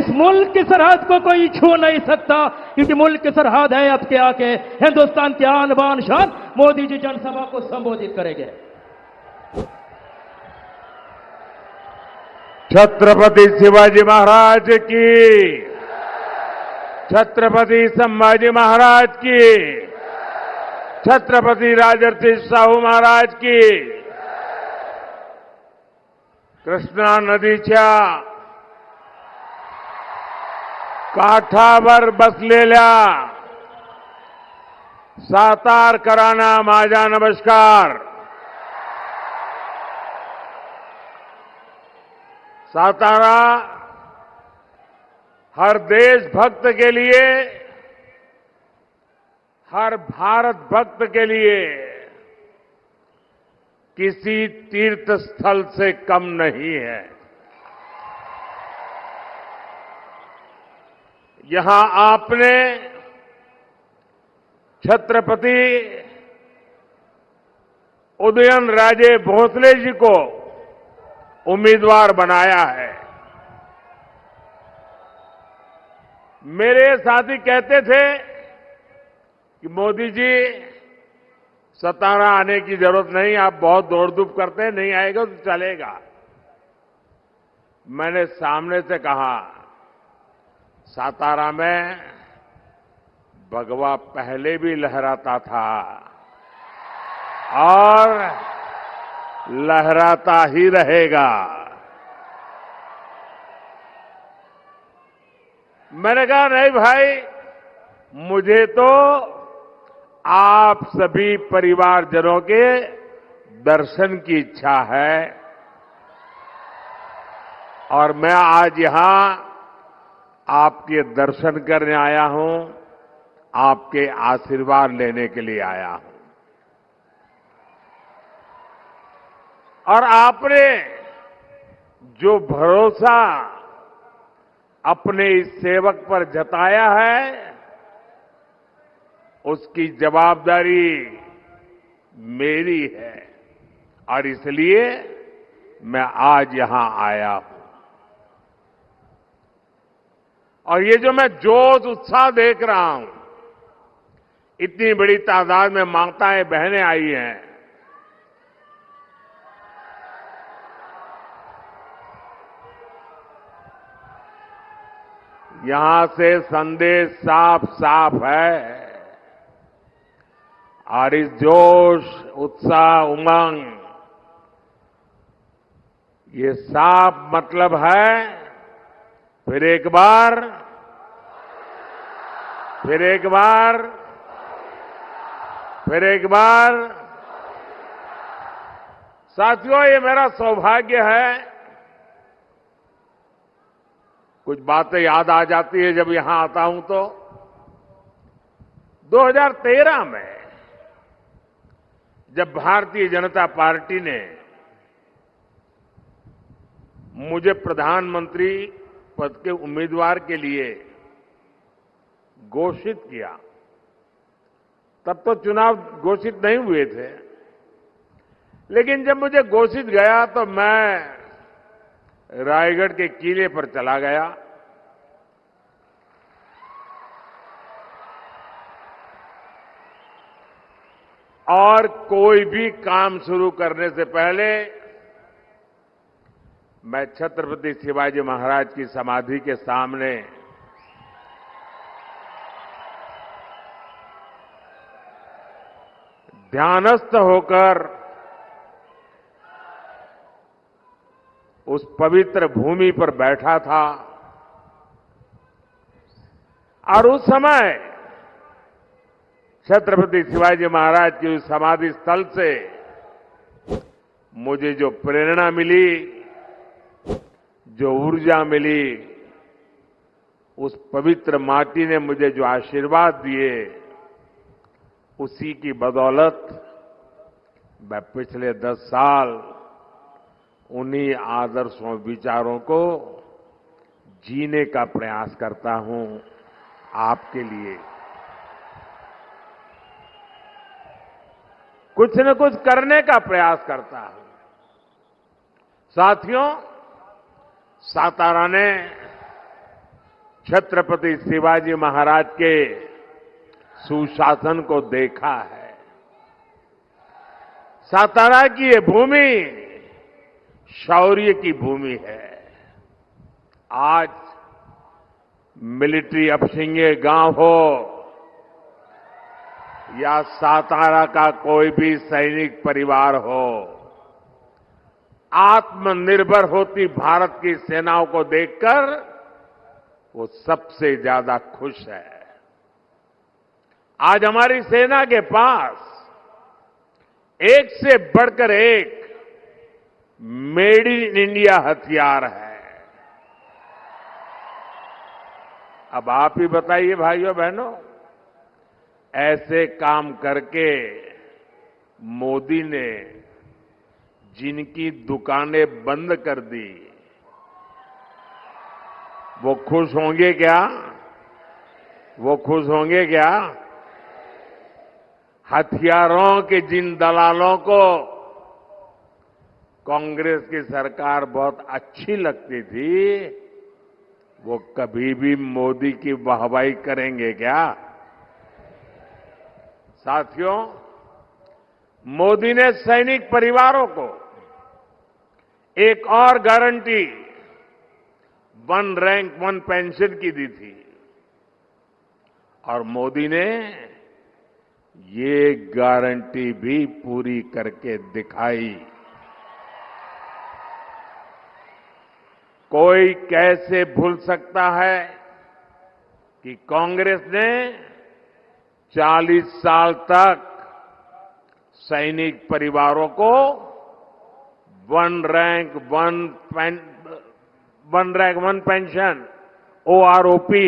इस मुल्क की सरहद को कोई छू नहीं सकता, क्योंकि मुल्क की सरहद है आपके आके हिंदुस्तान की आन बान शान। मोदी जी जनसभा को संबोधित करेंगे। छत्रपति शिवाजी महाराज की, छत्रपति संभाजी महाराज की, छत्रपति राजर्षि शाहू महाराज की। कृष्णा नदीच्या काठावर बसलेल्या सातारकरांना माझा नमस्कार। सातारा हर देशभक्त के लिए, हर भारत भक्त के लिए किसी तीर्थ स्थल से कम नहीं है। यहां आपने छत्रपति उदयनराजे भोसले जी को उम्मीदवार बनाया है। मेरे साथी कहते थे कि मोदी जी सतारा आने की जरूरत नहीं, आप बहुत दौड़ धूप करते हैं, नहीं आएगा तो चलेगा। मैंने सामने से कहा, सातारा में भगवा पहले भी लहराता था और लहराता ही रहेगा। मैंने कहा नहीं भाई, मुझे तो आप सभी परिवारजनों के दर्शन की इच्छा है और मैं आज यहां आपके दर्शन करने आया हूं, आपके आशीर्वाद लेने के लिए आया हूं। और आपने जो भरोसा अपने इस सेवक पर जताया है, उसकी जवाबदारी मेरी है और इसलिए मैं आज यहां आया हूं। और ये जो मैं जोश उत्साह देख रहा हूं, इतनी बड़ी तादाद में माताएं बहनें आई हैं, यहां से संदेश साफ साफ है। और इस जोश, उत्साह, उमंग, ये साफ मतलब है फिर एक बार, फिर एक बार, फिर एक बार। साथियों, ये मेरा सौभाग्य है। कुछ बातें याद आ जाती है जब यहां आता हूं तो 2013 में जब भारतीय जनता पार्टी ने मुझे प्रधानमंत्री पद के उम्मीदवार के लिए घोषित किया, तब तो चुनाव घोषित नहीं हुए थे, लेकिन जब मुझे घोषित गया तो मैं रायगढ़ के किले पर चला गया। और कोई भी काम शुरू करने से पहले मैं छत्रपति शिवाजी महाराज की समाधि के सामने ध्यानस्थ होकर उस पवित्र भूमि पर बैठा था और उस समय छत्रपति शिवाजी महाराज की उस समाधि स्थल से मुझे जो प्रेरणा मिली, जो ऊर्जा मिली, उस पवित्र माटी ने मुझे जो आशीर्वाद दिए, उसी की बदौलत मैं पिछले 10 साल उन्हीं आदर्शों, विचारों को जीने का प्रयास करता हूं आपके लिए। कुछ न कुछ करने का प्रयास करता हूं। साथियों, सातारा ने छत्रपति शिवाजी महाराज के सुशासन को देखा है। सातारा की ये भूमि शौर्य की भूमि है। आज मिलिट्री अपशिंगे गांव हो या सातारा का कोई भी सैनिक परिवार हो, आत्मनिर्भर होती भारत की सेनाओं को देखकर वो सबसे ज्यादा खुश है। आज हमारी सेना के पास एक से बढ़कर एक मेड इन इंडिया हथियार है। अब आप ही बताइए भाइयों बहनों, ऐसे काम करके मोदी ने जिनकी दुकानें बंद कर दी, वो खुश होंगे क्या? वो खुश होंगे क्या? हथियारों के जिन दलालों को कांग्रेस की सरकार बहुत अच्छी लगती थी, वो कभी भी मोदी की वाहवाही करेंगे क्या? साथियों, मोदी ने सैनिक परिवारों को एक और guarantee one rank one pension की दी थी और मोदी ने ये गारंटी भी पूरी करके दिखाई। कोई कैसे भूल सकता है कि कांग्रेस ने 40 साल तक सैनिक परिवारों को one rank one pension OROP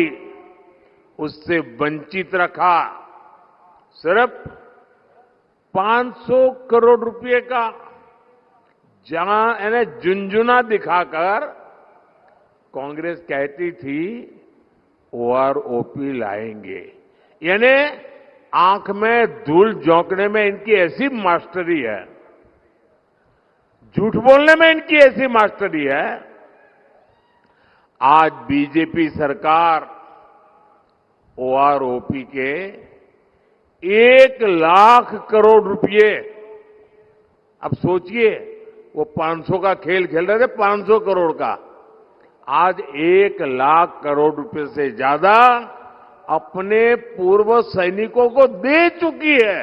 उससे वंचित रखा। सिर्फ 500 करोड़ रुपए का यानी झुंझुना दिखाकर कांग्रेस कहती थी ओआरओपी लाएंगे, यानी आंख में धूल झोंकने में इनकी ऐसी मास्टरी है, झूठ बोलने में इनकी ऐसी मास्टरी है। आज बीजेपी सरकार ओआरओपी के 1 लाख करोड़ रुपए, अब सोचिए वो 500 का खेल खेल रहे थे, 500 करोड़ का, आज 1 लाख करोड़ रुपए से ज्यादा अपने पूर्व सैनिकों को दे चुकी है।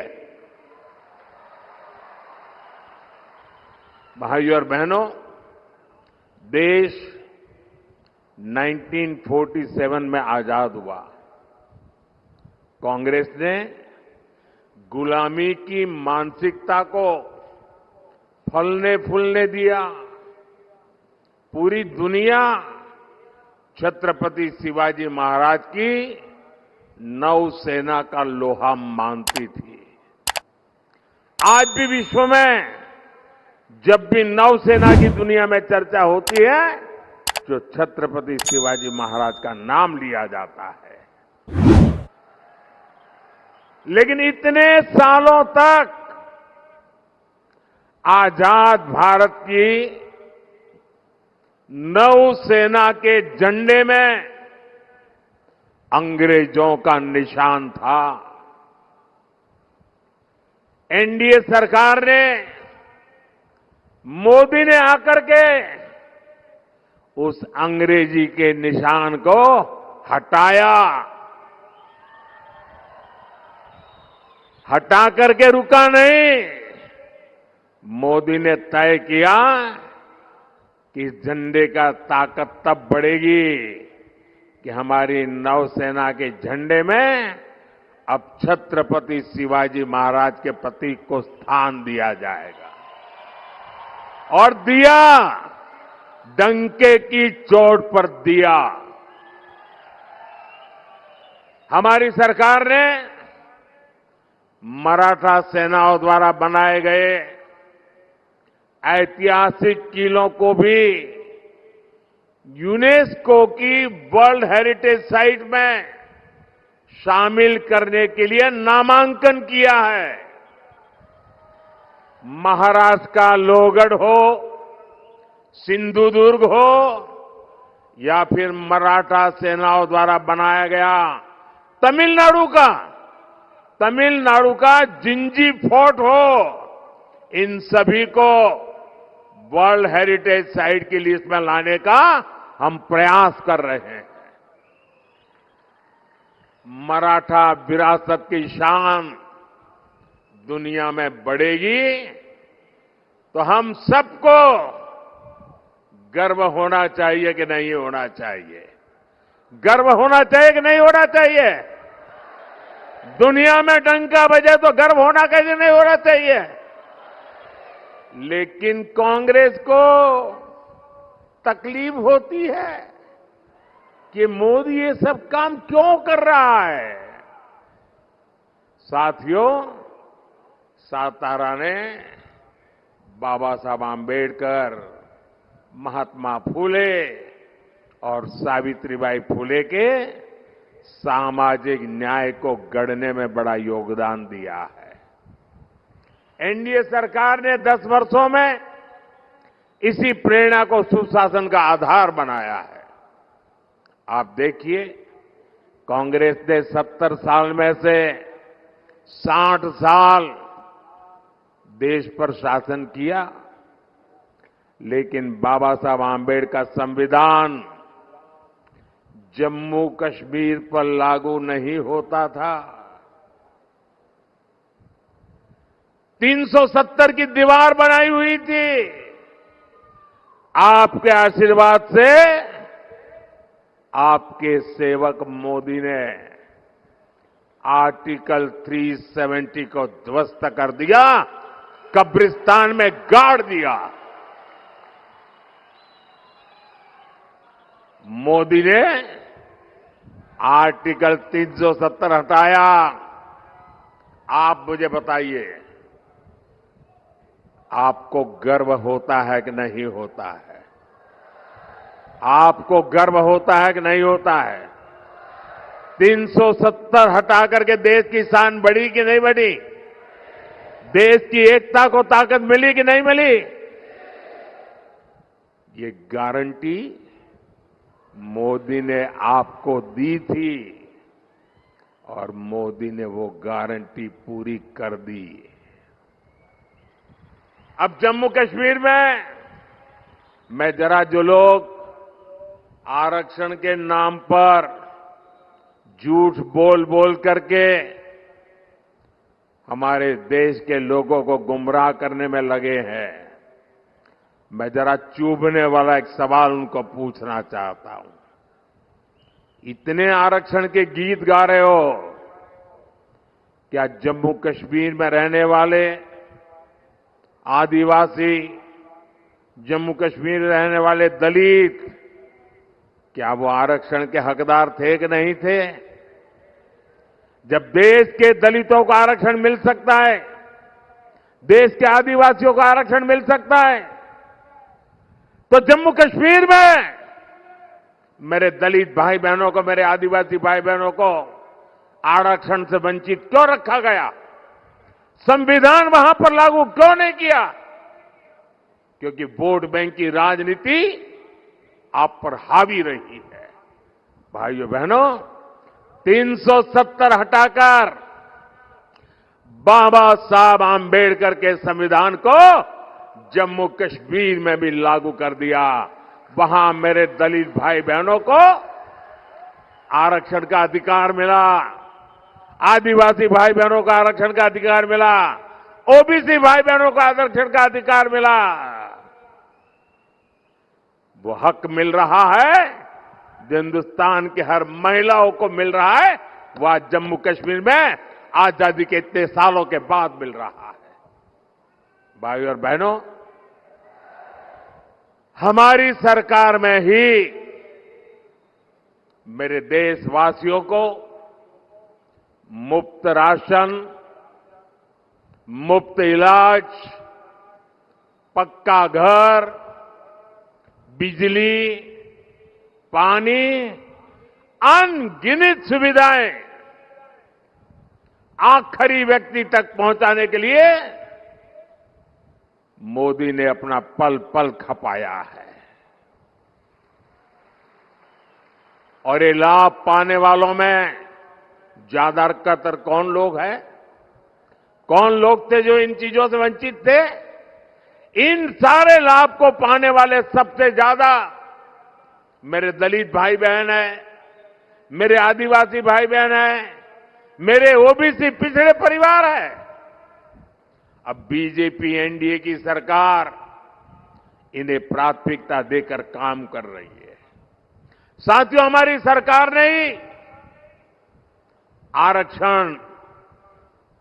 भाइयों और बहनों, देश 1947 में आजाद हुआ। कांग्रेस ने गुलामी की मानसिकता को फलने फूलने दिया। पूरी दुनिया छत्रपति शिवाजी महाराज की नौसेना का लोहा मानती थी। आज भी विश्व में जब भी नौसेना की दुनिया में चर्चा होती है तो छत्रपति शिवाजी महाराज का नाम लिया जाता है। लेकिन इतने सालों तक आजाद भारत की नौसेना के झंडे में अंग्रेजों का निशान था। एनडीए सरकार ने, मोदी ने आकर के उस अंग्रेजी के निशान को हटाया। हटा करके रुका नहीं, मोदी ने तय किया कि झंडे का ताकत तब बढ़ेगी कि हमारी नौसेना के झंडे में अब छत्रपति शिवाजी महाराज के प्रतीक को स्थान दिया जाएगा। और दिया, डंके की चोट पर दिया। हमारी सरकार ने मराठा सेनाओं द्वारा बनाए गए ऐतिहासिक किलों को भी यूनेस्को की वर्ल्ड हेरिटेज साइट में शामिल करने के लिए नामांकन किया है। महाराष्ट्र का लोहगढ़ हो, सिंधुदुर्ग हो या फिर मराठा सेनाओं द्वारा बनाया गया तमिलनाडु का जिंजी फोर्ट हो, इन सभी को वर्ल्ड हेरिटेज साइट की लिस्ट में लाने का हम प्रयास कर रहे हैं। मराठा विरासत की शान दुनिया में बढ़ेगी तो हम सबको गर्व होना चाहिए कि नहीं होना चाहिए? गर्व होना चाहिए कि नहीं होना चाहिए? दुनिया में डंका बजे तो गर्व होना कैसे नहीं होना चाहिए? लेकिन कांग्रेस को तकलीफ होती है कि मोदी ये सब काम क्यों कर रहा है। साथियों, सातारा ने बाबा साहब आंबेडकर, महात्मा फूले और सावित्रीबाई फूले के सामाजिक न्याय को गढ़ने में बड़ा योगदान दिया है। एनडीए सरकार ने 10 वर्षों में इसी प्रेरणा को सुशासन का आधार बनाया है। आप देखिए, कांग्रेस ने 70 साल में से 60 साल देश पर शासन किया, लेकिन बाबा साहब आंबेडकर का संविधान जम्मू कश्मीर पर लागू नहीं होता था। 370 की दीवार बनाई हुई थी। आपके आशीर्वाद से आपके सेवक मोदी ने आर्टिकल 370 को ध्वस्त कर दिया, कब्रिस्तान में गाड़ दिया। मोदी ने आर्टिकल 370 हटाया। आप मुझे बताइए, आपको गर्व होता है कि नहीं होता है? आपको गर्व होता है कि नहीं होता है? 370 हटा करके देश की शान बढ़ी कि नहीं बढ़ी? देश की एकता को ताकत मिली कि नहीं मिली? ये गारंटी मोदी ने आपको दी थी और मोदी ने वो गारंटी पूरी कर दी। अब जम्मू कश्मीर में मैं जरा जो लोग आरक्षण के नाम पर झूठ बोल बोल करके हमारे देश के लोगों को गुमराह करने में लगे हैं, मैं जरा चुभने वाला एक सवाल उनको पूछना चाहता हूं। इतने आरक्षण के गीत गा रहे हो, क्या जम्मू कश्मीर में रहने वाले आदिवासी, जम्मू कश्मीर में रहने वाले दलित, क्या वो आरक्षण के हकदार थे कि नहीं थे? जब देश के दलितों को आरक्षण मिल सकता है, देश के आदिवासियों को आरक्षण मिल सकता है, तो जम्मू कश्मीर में मेरे दलित भाई बहनों को, मेरे आदिवासी भाई बहनों को आरक्षण से वंचित क्यों रखा गया? संविधान वहां पर लागू क्यों नहीं किया? क्योंकि वोट बैंक की राजनीति आप पर हावी रही है। भाइयों बहनों, 370 हटाकर बाबा साहब आंबेडकर के संविधान को जम्मू कश्मीर में भी लागू कर दिया। वहां मेरे दलित भाई बहनों को आरक्षण का अधिकार मिला, आदिवासी भाई बहनों को आरक्षण का अधिकार मिला, ओबीसी भाई बहनों को आरक्षण का अधिकार मिला। वो हक मिल रहा है जो हिंदुस्तान के हर महिलाओं को मिल रहा है, वो आज जम्मू कश्मीर में आजादी के इतने सालों के बाद मिल रहा है। भाइयों और बहनों, हमारी सरकार में ही मेरे देशवासियों को मुफ्त राशन, मुफ्त इलाज, पक्का घर, बिजली, पानी, अनगिनत सुविधाएं आखिरी व्यक्ति तक पहुंचाने के लिए मोदी ने अपना पल पल खपाया है। और ये लाभ पाने वालों में ज्यादातर कौन लोग हैं? कौन लोग थे जो इन चीजों से वंचित थे? इन सारे लाभ को पाने वाले सबसे ज्यादा मेरे दलित भाई बहन हैं, मेरे आदिवासी भाई बहन हैं, मेरे ओबीसी पिछड़े परिवार हैं। अब बीजेपी एनडीए की सरकार इन्हें प्राथमिकता देकर काम कर रही है। साथियों, हमारी सरकार ने ही आरक्षण,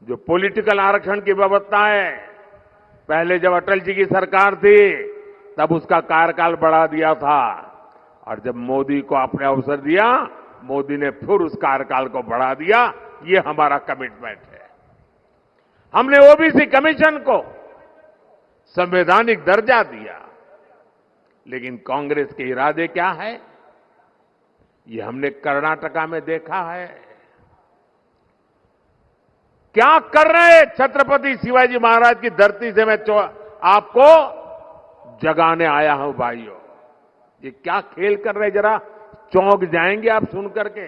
जो पॉलिटिकल आरक्षण की व्यवस्था है, पहले जब अटल जी की सरकार थी तब उसका कार्यकाल बढ़ा दिया था, और जब मोदी को आपने अवसर दिया, मोदी ने फिर उस कार्यकाल को बढ़ा दिया। ये हमारा कमिटमेंट है। हमने ओबीसी कमीशन को संवैधानिक दर्जा दिया, लेकिन कांग्रेस के इरादे क्या है, ये हमने कर्नाटका में देखा है। क्या कर रहे हैं? छत्रपति शिवाजी महाराज की धरती से मैं आपको जगाने आया हूं भाइयों। ये क्या खेल कर रहे, जरा चौंक जाएंगे आप सुन करके।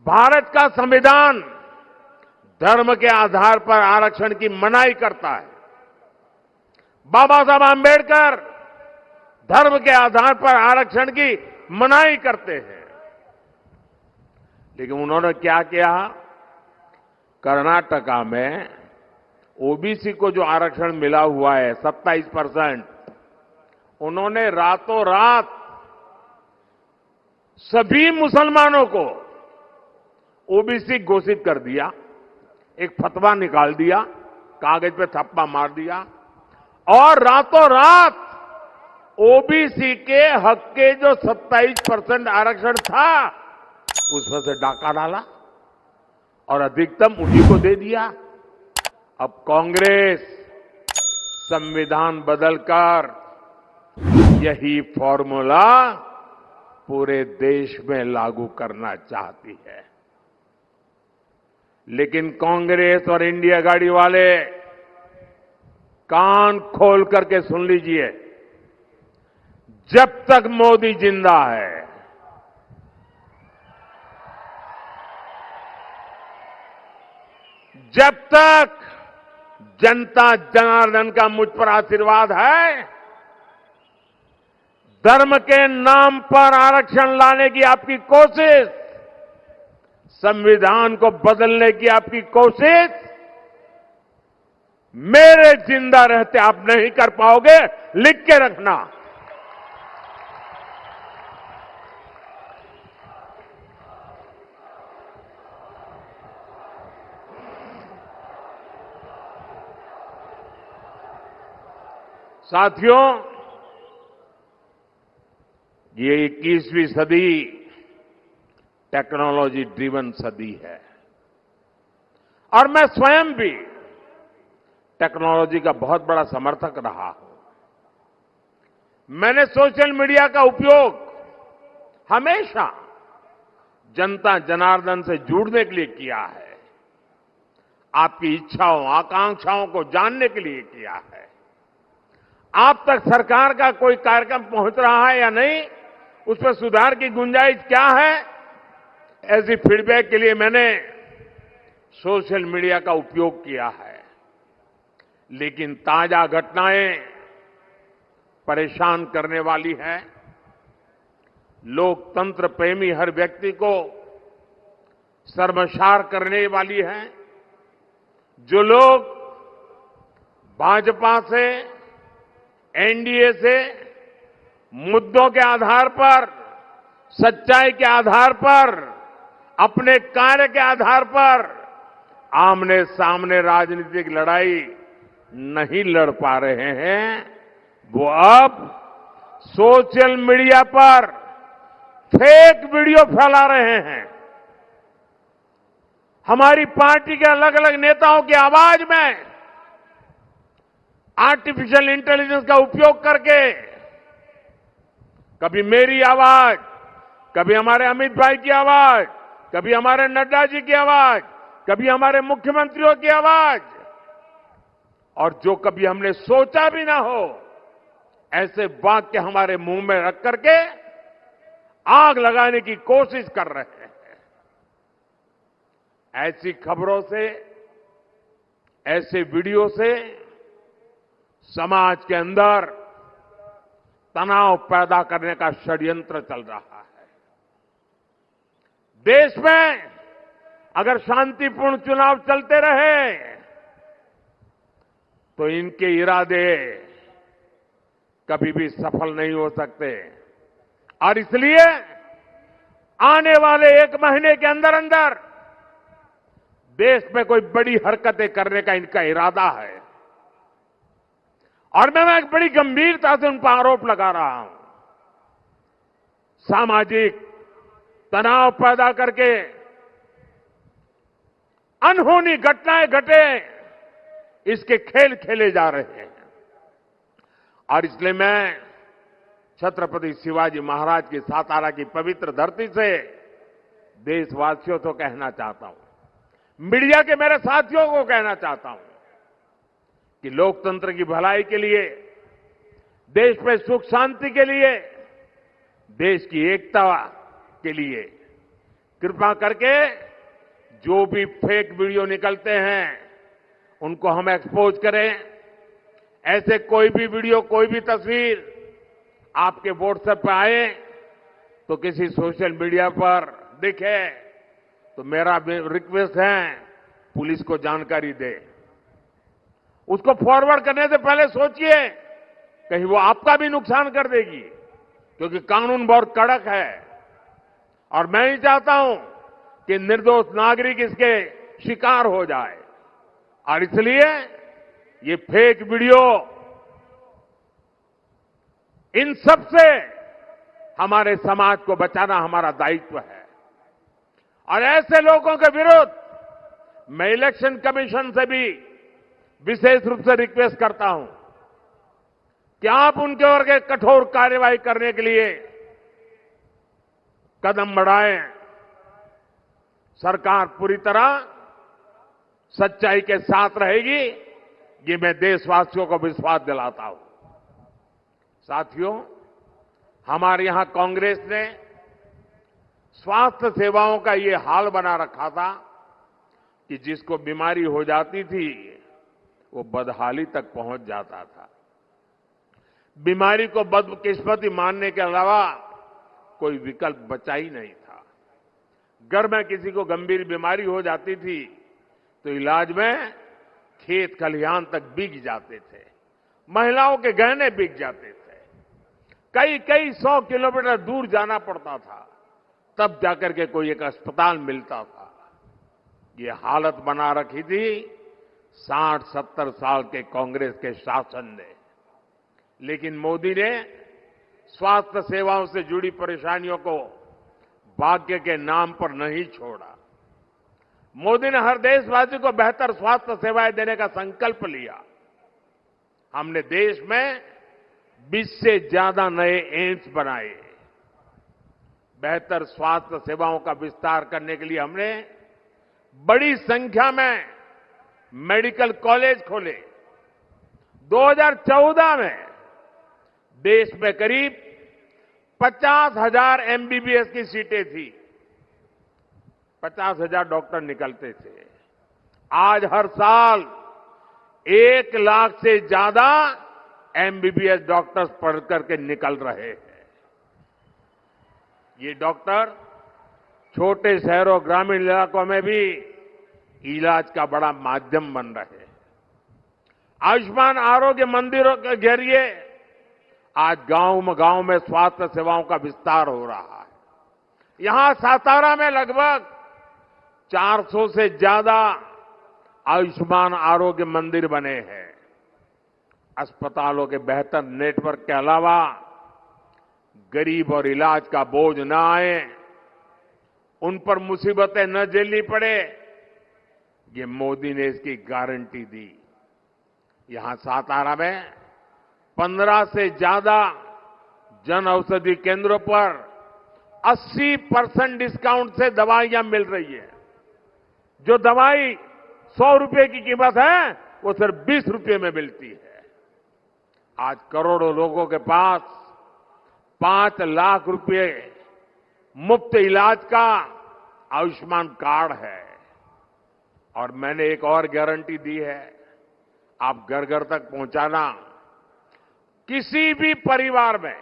भारत का संविधान धर्म के आधार पर आरक्षण की मनाही करता है। बाबा साहब आंबेडकर धर्म के आधार पर आरक्षण की मनाही करते हैं, लेकिन उन्होंने क्या किया? कर्नाटका में ओबीसी को जो आरक्षण मिला हुआ है 27%, उन्होंने रातों रात सभी मुसलमानों को ओबीसी घोषित कर दिया। एक फतवा निकाल दिया, कागज पे थप्पा मार दिया, और रातों रात ओबीसी के हक के जो 27% आरक्षण था उसमें से डाका डाला और अधिकतम उन्हीं को दे दिया। अब कांग्रेस संविधान बदलकर यही फॉर्मूला पूरे देश में लागू करना चाहती है, लेकिन कांग्रेस और इंडिया गाड़ी वाले कान खोल करके सुन लीजिए, जब तक मोदी जिंदा है, जब तक जनता जनार्दन का मुझ पर आशीर्वाद है, धर्म के नाम पर आरक्षण लाने की आपकी कोशिश, संविधान को बदलने की आपकी कोशिश, मेरे जिंदा रहते आप नहीं कर पाओगे। लिख के रखना। साथियों, ये 21वीं सदी टेक्नोलॉजी ड्रिवन सदी है, और मैं स्वयं भी टेक्नोलॉजी का बहुत बड़ा समर्थक रहा हूं। मैंने सोशल मीडिया का उपयोग हमेशा जनता जनार्दन से जुड़ने के लिए किया है, आपकी इच्छाओं आकांक्षाओं को जानने के लिए किया है। आप तक सरकार का कोई कार्यक्रम पहुंच रहा है या नहीं, उस पर सुधार की गुंजाइश क्या है, ऐसी फीडबैक के लिए मैंने सोशल मीडिया का उपयोग किया है। लेकिन ताजा घटनाएं परेशान करने वाली है। लोकतंत्र प्रेमी हर व्यक्ति को शर्मसार करने वाली है। जो लोग भाजपा से, एनडीए से मुद्दों के आधार पर, सच्चाई के आधार पर, अपने कार्य के आधार पर आमने सामने राजनीतिक लड़ाई नहीं लड़ पा रहे हैं, वो अब सोशल मीडिया पर फेक वीडियो फैला रहे हैं। हमारी पार्टी के अलग अलग नेताओं की आवाज में आर्टिफिशियल इंटेलिजेंस का उपयोग करके कभी मेरी आवाज, कभी हमारे अमित भाई की आवाज, कभी हमारे नड्डा जी की आवाज, कभी हमारे मुख्यमंत्रियों की आवाज, और जो कभी हमने सोचा भी ना हो, ऐसे वाक्य हमारे मुंह में रख करके आग लगाने की कोशिश कर रहे हैं। ऐसी खबरों से, ऐसे वीडियो से समाज के अंदर तनाव पैदा करने का षड्यंत्र चल रहा है। देश में अगर शांतिपूर्ण चुनाव चलते रहे तो इनके इरादे कभी भी सफल नहीं हो सकते और इसलिए आने वाले 1 महीने के अंदर अंदर देश में कोई बड़ी हरकतें करने का इनका इरादा है और मैं एक बड़ी गंभीरता से उन पर आरोप लगा रहा हूं। सामाजिक तनाव पैदा करके अनहोनी घटनाएं घटे, इसके खेल खेले जा रहे हैं और इसलिए मैं छत्रपति शिवाजी महाराज की सातारा की पवित्र धरती से देशवासियों को कहना चाहता हूं, मीडिया के मेरे साथियों को कहना चाहता हूं कि लोकतंत्र की भलाई के लिए, देश में सुख शांति के लिए, देश की एकता के लिए कृपा करके जो भी फेक वीडियो निकलते हैं उनको हम एक्सपोज करें। ऐसे कोई भी वीडियो, कोई भी तस्वीर आपके व्हाट्सएप पर आए तो किसी सोशल मीडिया पर दिखे तो मेरा रिक्वेस्ट है पुलिस को जानकारी दे। उसको फॉरवर्ड करने से पहले सोचिए कहीं वो आपका भी नुकसान कर देगी, क्योंकि कानून बहुत कड़क है और मैं नहीं चाहता हूं कि निर्दोष नागरिक इसके शिकार हो जाए और इसलिए ये फेक वीडियो, इन सब से हमारे समाज को बचाना हमारा दायित्व है और ऐसे लोगों के विरुद्ध मैं इलेक्शन कमीशन से भी विशेष रूप से रिक्वेस्ट करता हूं कि आप उनके ऊपर कठोर कार्रवाई करने के लिए कदम बढ़ाएं। सरकार पूरी तरह सच्चाई के साथ रहेगी, ये मैं देशवासियों को विश्वास दिलाता हूं। साथियों, हमारे यहां कांग्रेस ने स्वास्थ्य सेवाओं का ये हाल बना रखा था कि जिसको बीमारी हो जाती थी वो बदहाली तक पहुंच जाता था। बीमारी को बदकिस्मती मानने के अलावा कोई विकल्प बचा ही नहीं था। घर में किसी को गंभीर बीमारी हो जाती थी तो इलाज में खेत खलिहान तक बिक जाते थे, महिलाओं के गहने बिक जाते थे, कई 100 किलोमीटर दूर जाना पड़ता था, तब जाकर के कोई एक अस्पताल मिलता था। ये हालत बना रखी थी 60-70 साल के कांग्रेस के शासन ने। लेकिन मोदी ने स्वास्थ्य सेवाओं से जुड़ी परेशानियों को भाग्य के नाम पर नहीं छोड़ा। मोदी ने हर देशवासी को बेहतर स्वास्थ्य सेवाएं देने का संकल्प लिया। हमने देश में 20 से ज्यादा नए एम्स बनाए। बेहतर स्वास्थ्य सेवाओं का विस्तार करने के लिए हमने बड़ी संख्या में मेडिकल कॉलेज खोले। 2014 में देश में करीब 50,000 एमबीबीएस की सीटें थी, 50,000 डॉक्टर निकलते थे। आज हर साल 1 लाख से ज्यादा एमबीबीएस डॉक्टर्स पढ़ करके निकल रहे हैं। ये डॉक्टर छोटे शहरों, ग्रामीण इलाकों में भी इलाज का बड़ा माध्यम बन रहे हैं। आयुष्मान आरोग्य मंदिरों के जरिए आज गांव में स्वास्थ्य सेवाओं का विस्तार हो रहा है। यहां सातारा में लगभग 400 से ज्यादा आयुष्मान आरोग्य मंदिर बने हैं। अस्पतालों के बेहतर नेटवर्क के अलावा गरीब और इलाज का बोझ न आए, उन पर मुसीबतें न झेलनी पड़े, ये मोदी ने इसकी गारंटी दी। यहां सातारा में 15 से ज्यादा जन औषधि केंद्रों पर 80% डिस्काउंट से दवाइयां मिल रही है। जो दवाई 100 रुपए की कीमत है वो सिर्फ 20 रुपए में मिलती है। आज करोड़ों लोगों के पास 5 लाख रुपए मुफ्त इलाज का आयुष्मान कार्ड है और मैंने एक और गारंटी दी है, आप घर घर तक पहुंचाना। किसी भी परिवार में,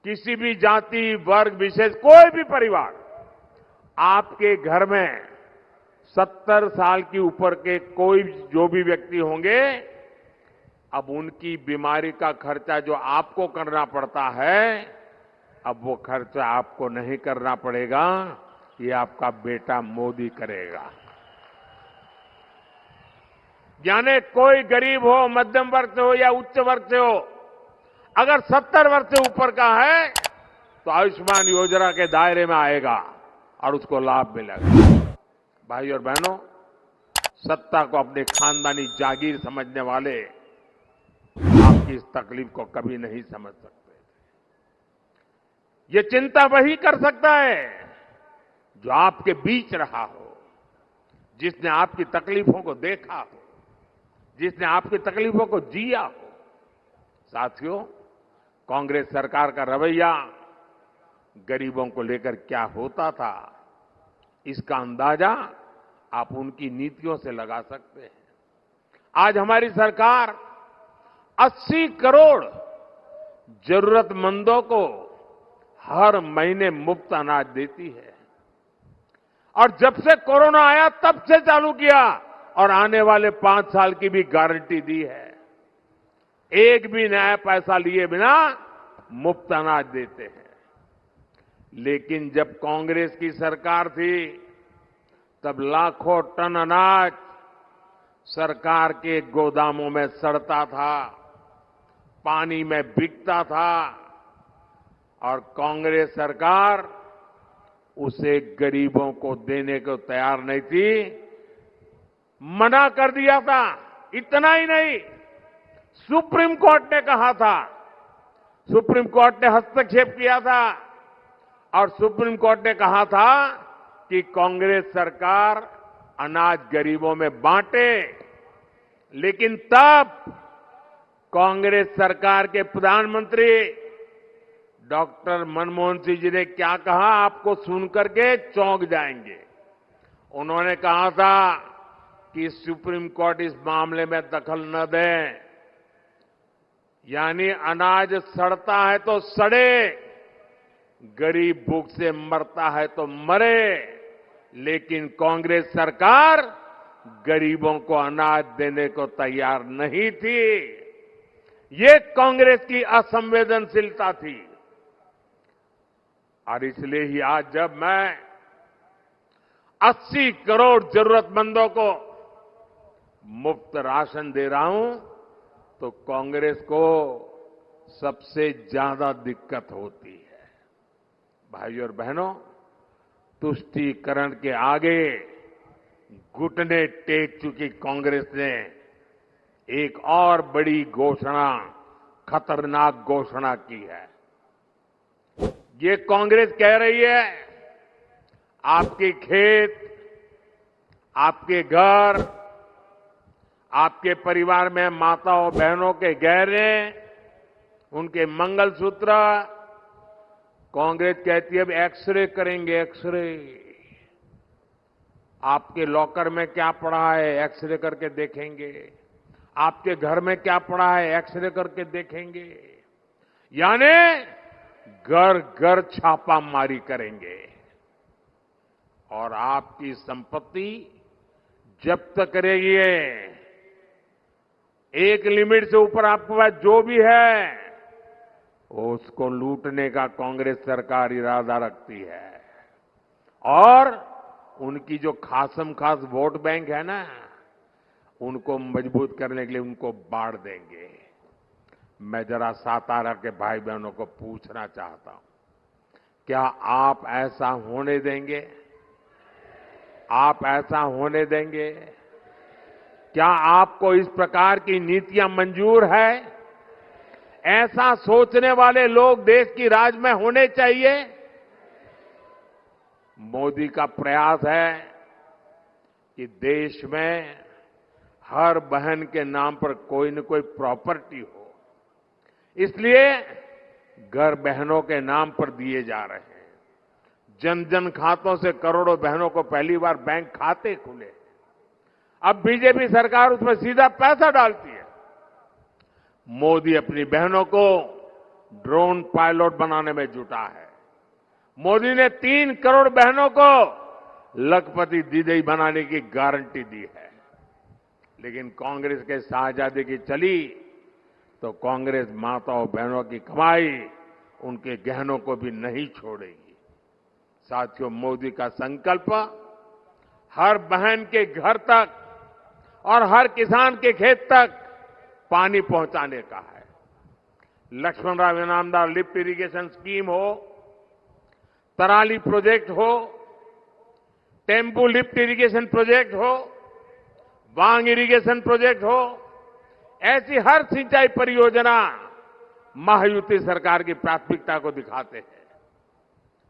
किसी भी जाति वर्ग विशेष, कोई भी परिवार, आपके घर में 70 साल की ऊपर के कोई जो भी व्यक्ति होंगे, अब उनकी बीमारी का खर्चा जो आपको करना पड़ता है, अब वो खर्चा आपको नहीं करना पड़ेगा, ये आपका बेटा मोदी करेगा। यानी कोई गरीब हो, मध्यम वर्ग से हो या उच्च वर्ग से हो, अगर 70 वर्ष से ऊपर का है तो आयुष्मान योजना के दायरे में आएगा और उसको लाभ मिलेगा। भाई और बहनों, सत्ता को अपने खानदानी जागीर समझने वाले आपकी इस तकलीफ को कभी नहीं समझ सकते। ये चिंता वही कर सकता है जो आपके बीच रहा हो, जिसने आपकी तकलीफों को देखा हो, जिसने आपकी तकलीफों को जिया हो। साथियों, कांग्रेस सरकार का रवैया गरीबों को लेकर क्या होता था, इसका अंदाजा आप उनकी नीतियों से लगा सकते हैं। आज हमारी सरकार 80 करोड़ जरूरतमंदों को हर महीने मुफ्त अनाज देती है और जब से कोरोना आया तब से चालू किया और आने वाले 5 साल की भी गारंटी दी है। एक भी नया पैसा लिए बिना मुफ्त अनाज देते हैं। लेकिन जब कांग्रेस की सरकार थी, तब लाखों टन अनाज सरकार के गोदामों में सड़ता था, पानी में बिकता था और कांग्रेस सरकार उसे गरीबों को देने को तैयार नहीं थी, मना कर दिया था। इतना ही नहीं, सुप्रीम कोर्ट ने कहा था, सुप्रीम कोर्ट ने हस्तक्षेप किया था और सुप्रीम कोर्ट ने कहा था कि कांग्रेस सरकार अनाज गरीबों में बांटे। लेकिन तब कांग्रेस सरकार के प्रधानमंत्री डॉक्टर मनमोहन सिंह जी ने क्या कहा, आपको सुनकर के चौंक जाएंगे। उन्होंने कहा था कि सुप्रीम कोर्ट इस मामले में दखल न दे, यानी अनाज सड़ता है तो सड़े, गरीब भूख से मरता है तो मरे, लेकिन कांग्रेस सरकार गरीबों को अनाज देने को तैयार नहीं थी। ये कांग्रेस की असंवेदनशीलता थी। और इसलिए ही आज जब मैं 80 करोड़ जरूरतमंदों को मुफ्त राशन दे रहा हूं, तो कांग्रेस को सबसे ज्यादा दिक्कत होती है। भाइयों और बहनों, तुष्टीकरण के आगे घुटने टेक चुकी कांग्रेस ने एक और बड़ी घोषणा, खतरनाक घोषणा की है। ये कांग्रेस कह रही है, आपके खेत, आपके घर, आपके परिवार में माताओं बहनों के गहने, उनके मंगलसूत्र, कांग्रेस कहती है अब एक्सरे करेंगे, एक्सरे। आपके लॉकर में क्या पड़ा है, एक्सरे करके देखेंगे। आपके घर में क्या पड़ा है, एक्सरे करके देखेंगे। यानी घर घर छापामारी करेंगे और आपकी संपत्ति जब्त करेगी। एक लिमिट से ऊपर आपके पास जो भी है, उसको लूटने का कांग्रेस सरकार इरादा रखती है। और उनकी जो खासम खास वोट बैंक है ना, उनको मजबूत करने के लिए उनको बाढ़ देंगे। मैं जरा सातारा के भाई बहनों को पूछना चाहता हूं, क्या आप ऐसा होने देंगे? आप ऐसा होने देंगे? क्या आपको इस प्रकार की नीतियां मंजूर है? ऐसा सोचने वाले लोग देश की राज में होने चाहिए। मोदी का प्रयास है कि देश में हर बहन के नाम पर कोई न कोई प्रॉपर्टी हो। इसलिए घर बहनों के नाम पर दिए जा रहे हैं। जन जन खातों से करोड़ों बहनों को पहली बार बैंक खाते खुले। अब बीजेपी सरकार उसमें सीधा पैसा डालती है। मोदी अपनी बहनों को ड्रोन पायलट बनाने में जुटा है। मोदी ने 3 करोड़ बहनों को लखपति दीदी बनाने की गारंटी दी है। लेकिन कांग्रेस के शाहजादे की चली तो कांग्रेस माताओं बहनों की कमाई, उनके गहनों को भी नहीं छोड़ेगी। साथियों, मोदी का संकल्प हर बहन के घर तक और हर किसान के खेत तक पानी पहुंचाने का है। Laxmanrao Inamdar lift irrigation scheme हो, तराली प्रोजेक्ट हो, टेम्पू लिफ्ट इरिगेशन प्रोजेक्ट हो, वांग इरिगेशन प्रोजेक्ट हो, ऐसी हर सिंचाई परियोजना महायुति सरकार की प्राथमिकता को दिखाते हैं।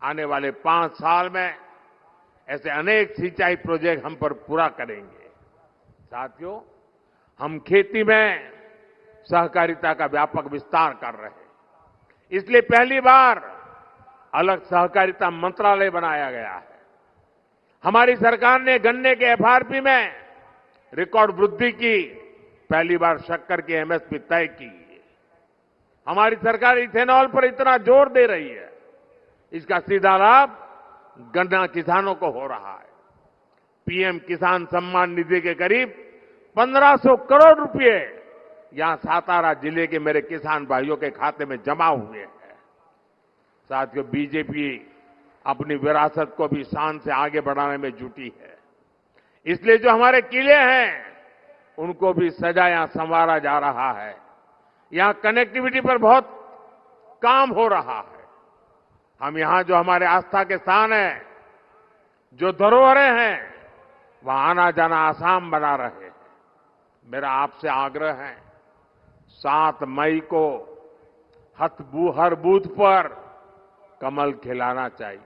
आने वाले 5 साल में ऐसे अनेक सिंचाई प्रोजेक्ट हम पर पूरा करेंगे। साथियों, हम खेती में सहकारिता का व्यापक विस्तार कर रहे हैं। इसलिए पहली बार अलग सहकारिता मंत्रालय बनाया गया है। हमारी सरकार ने गन्ने के एफआरपी में रिकॉर्ड वृद्धि की। पहली बार शक्कर की एमएसपी तय की। हमारी सरकार इथेनॉल पर इतना जोर दे रही है, इसका सीधा लाभ गन्ना किसानों को हो रहा है। पीएम किसान सम्मान निधि के करीब 1500 करोड़ रुपए यहां सातारा जिले के मेरे किसान भाइयों के खाते में जमा हुए हैं। साथियों, बीजेपी अपनी विरासत को भी शान से आगे बढ़ाने में जुटी है। इसलिए जो हमारे किले हैं उनको भी सजाया संवारा जा रहा है। यहां कनेक्टिविटी पर बहुत काम हो रहा है। हम यहां जो हमारे आस्था के स्थान हैं, जो धरोहरें हैं, वहां आना जाना आसान बना रहे हैं। मेरा आपसे आग्रह है, 7 मई को हर बूथ पर कमल खिलाना चाहिए।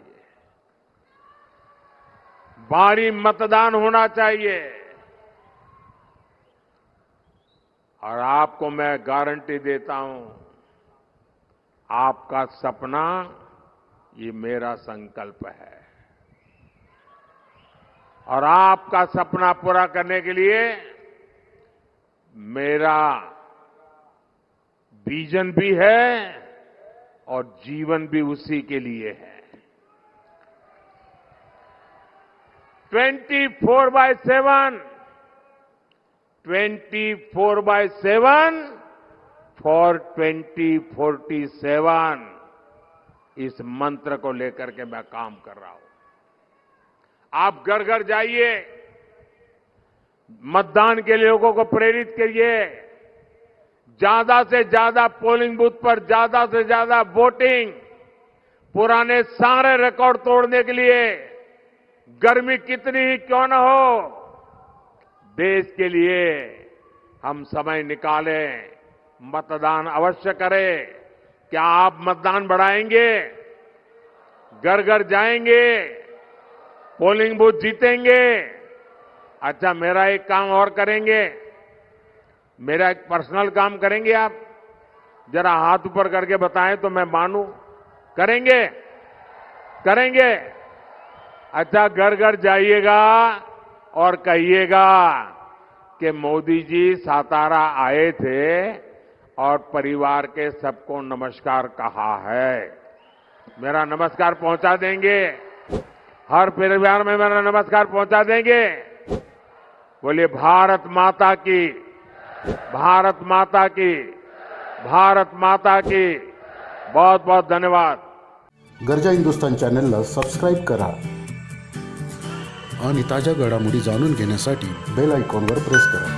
भारी मतदान होना चाहिए। और आपको मैं गारंटी देता हूं, आपका सपना ये मेरा संकल्प है। और आपका सपना पूरा करने के लिए मेरा विजन भी है और जीवन भी उसी के लिए है। 24/7 फॉर 2047 इस मंत्र को लेकर के मैं काम कर रहा हूं। आप घर घर जाइए, मतदान के लिए लोगों को प्रेरित करिए। ज्यादा से ज्यादा पोलिंग बूथ पर ज्यादा से ज्यादा वोटिंग, पुराने सारे रिकॉर्ड तोड़ने के लिए गर्मी कितनी ही क्यों न हो, देश के लिए हम समय निकालें, मतदान अवश्य करें। क्या आप मतदान बढ़ाएंगे? घर घर जाएंगे, पोलिंग बूथ जीतेंगे? अच्छा, मेरा एक काम और करेंगे, मेरा एक पर्सनल काम करेंगे आप? जरा हाथ ऊपर करके बताएं तो मैं मानूं। करेंगे? करेंगे? अच्छा, घर घर जाइएगा और कहिएगा कि मोदी जी सातारा आए थे और परिवार के सबको नमस्कार कहा है। मेरा नमस्कार पहुंचा देंगे? हर परिवार में मेरा नमस्कार पहुंचा देंगे? बोलिए भारत माता की, भारत माता की, भारत माता की। बहुत बहुत धन्यवाद। गरजा हिंदुस्तान चॅनलला सबस्क्राईब करा आणि ताज्या घडामोडी जाणून घेण्यासाठी बेल आयकॉनवर प्रेस करा.